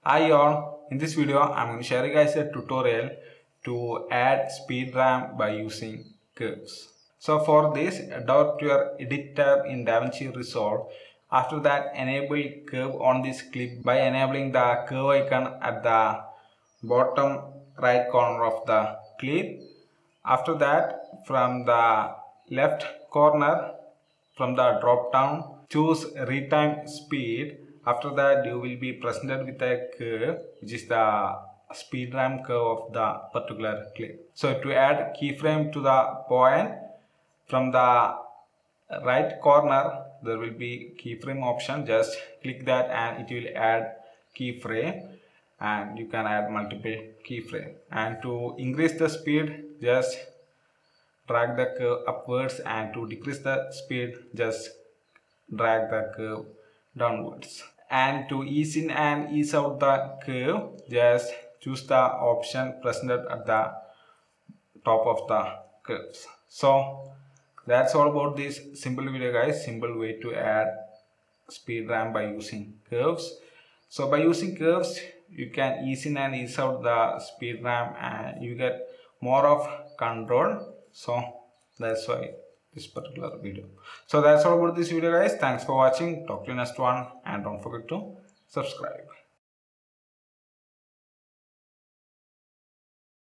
Hi all, in this video I'm going to share you guys a tutorial to add speed ramp by using curves. So for this, adopt your edit tab in Davinci Resolve. After that, enable curve on this clip by enabling the curve icon at the bottom right corner of the clip. After that, from the left corner, from the drop down, choose retime speed. After that, you will be presented with a curve which is the speed ramp curve of the particular clip. So to add keyframe to the point, from the right corner there will be keyframe option. Just click that and it will add keyframe, and you can add multiple keyframe. And to increase the speed, just drag the curve upwards, and to decrease the speed, just drag the curve downwards. And to ease in and ease out the curve, just choose the option presented at the top of the curves. So that's all about this simple video, guys. Simple way to add speed ramp by using curves. So by using curves, you can ease in and ease out the speed ramp and you get more of control. So that's why this particular video. So that's all about this video, guys. Thanks for watching. Talk to you next one, and don't forget to subscribe.